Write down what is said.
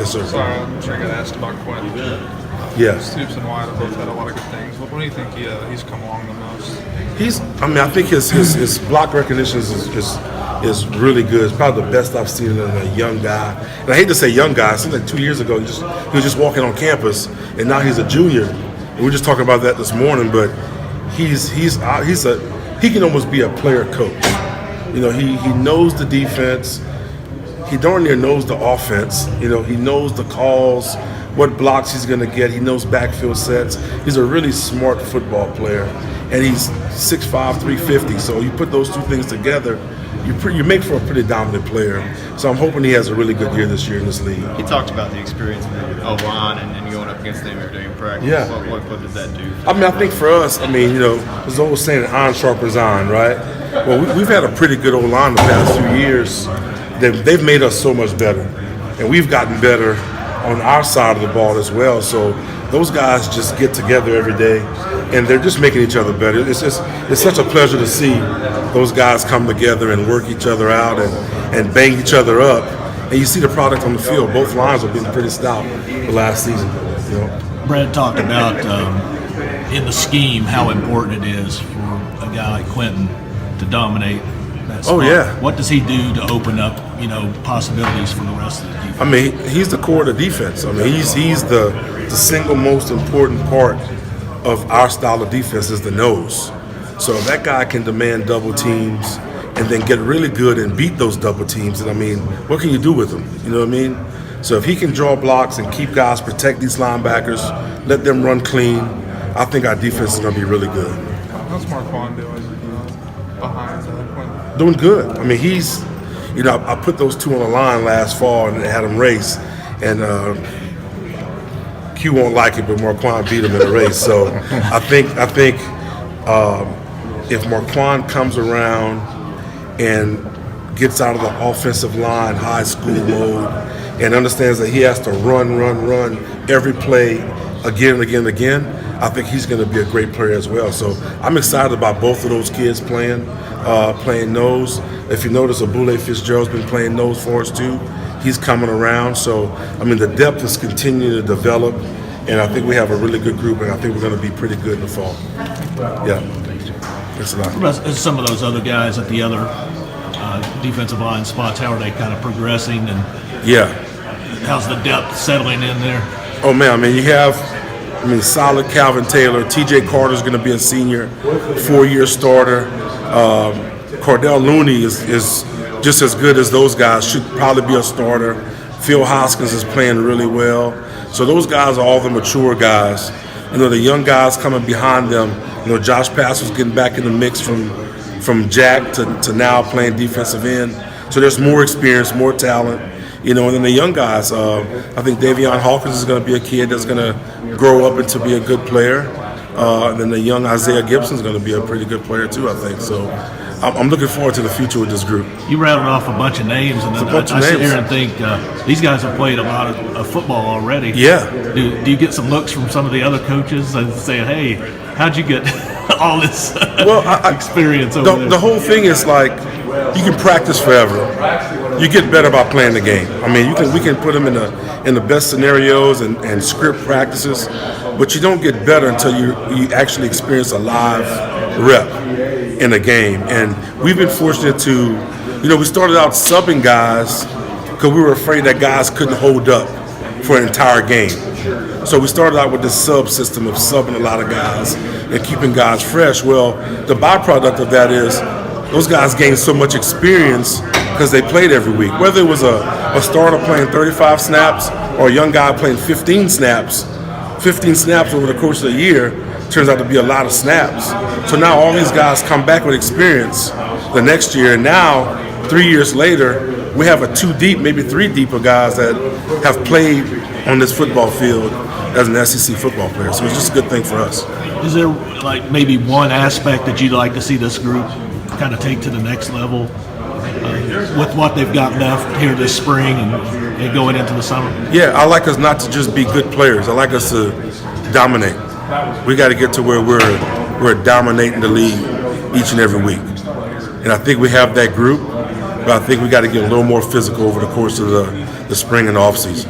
Yes, sir. Sorry, I'm sure I got asked about Quinn. Yeah. Stoops and White have both had a lot of good things. What do you think he's come along the most? I think his block recognition is really good. It's probably the best I've seen in a young guy. And I hate to say young guy. It seems like 2 years ago he was just walking on campus, and now he's a junior. And we were just talking about that this morning. But he can almost be a player coach. You know, he knows the defense. He darn near knows the offense. You know, he knows the calls, what blocks he's going to get. He knows backfield sets. He's a really smart football player, and he's 6'5", 350. So you put those two things together, you make for a pretty dominant player. So I'm hoping he has a really good year this year in this league. He talked about the experience with O-line and going up against them every day in practice. Yeah. What did that do? I think for us, you know, there's always saying iron sharpens iron, right? Well, we've had a pretty good O-line the past few years. They've made us so much better, and we've gotten better on our side of the ball as well. So those guys just get together every day, and they're just making each other better. It's such a pleasure to see those guys come together and work each other out and bang each other up. And you see the product on the field. Both lines have been pretty stout the last season. You know? Brad talked about in the scheme how important it is for a guy like Quentin to dominate that spot. Oh, yeah. What does he do to open up, you know, possibilities for the rest of the defense? He's the core of the defense. He's the single most important part of our style of defense is the nose. So if that guy can demand double teams and then get really good and beat those double teams, and what can you do with him? You know what I mean? So if he can draw blocks and keep guys, protect these linebackers, let them run clean, I think our defense is going to be really good. How's Marquand doing behind Quinn? Doing good. he's, you know, I put those two on the line last fall and had them race, and Q won't like it, but Marquand beat him in the race. So I think if Marquand comes around and gets out of the offensive line, high school mode, and understands that he has to run every play again and again and again, I think he's going to be a great player as well. So I'm excited about both of those kids playing nose. If you notice, Abule Fitzgerald's been playing nose for us too. He's coming around. So, the depth is continuing to develop, and I think we have a really good group, and I think we're going to be pretty good in the fall. Yeah. Thanks a lot. What about some of those other guys at the other defensive line spots? How are they kind of progressing? And yeah. How's the depth settling in there? Oh, man, you have solid Calvin Taylor. TJ Carter's going to be a senior, 4-year starter. Cordell Looney is just as good as those guys, should probably be a starter. Phil Hoskins is playing really well. So those guys are all the mature guys. The young guys coming behind them. Josh Pass was getting back in the mix from Jack to now playing defensive end. So there's more experience, more talent. And then the young guys, I think Davion Hawkins is going to be a kid that's going to grow up into be a good player. And then the young Isaiah Gibson is going to be a pretty good player too, I think. So I'm looking forward to the future with this group. You rattled off a bunch of names, and I sit here and think these guys have played a lot of football already. Yeah. Do you get some looks from some of the other coaches and saying, hey, how'd you get all this experience over there? The whole thing is like, you can practice forever. You get better by playing the game. We can put them in the best scenarios and script practices, but you don't get better until you actually experience a live rep in a game. And we've been fortunate to, we started out subbing guys because we were afraid that guys couldn't hold up for an entire game. So we started out with this sub system of subbing a lot of guys and keeping guys fresh. Well, the byproduct of that is those guys gained so much experience because they played every week. Whether it was a starter playing 35 snaps or a young guy playing 15 snaps over the course of the year turns out to be a lot of snaps. So now all these guys come back with experience the next year, and now 3 years later, we have a 2 deep, maybe 3 deep of guys that have played on this football field as an SEC football player. So it's just a good thing for us. Is there maybe one aspect that you'd like to see this group kind of take to the next level with what they've got left here this spring and going into the summer? Yeah, I like us not to just be good players. I like us to dominate. We got to get to where we're dominating the league each and every week. And I think we have that group, but I think we got to get a little more physical over the course of the spring and the offseason.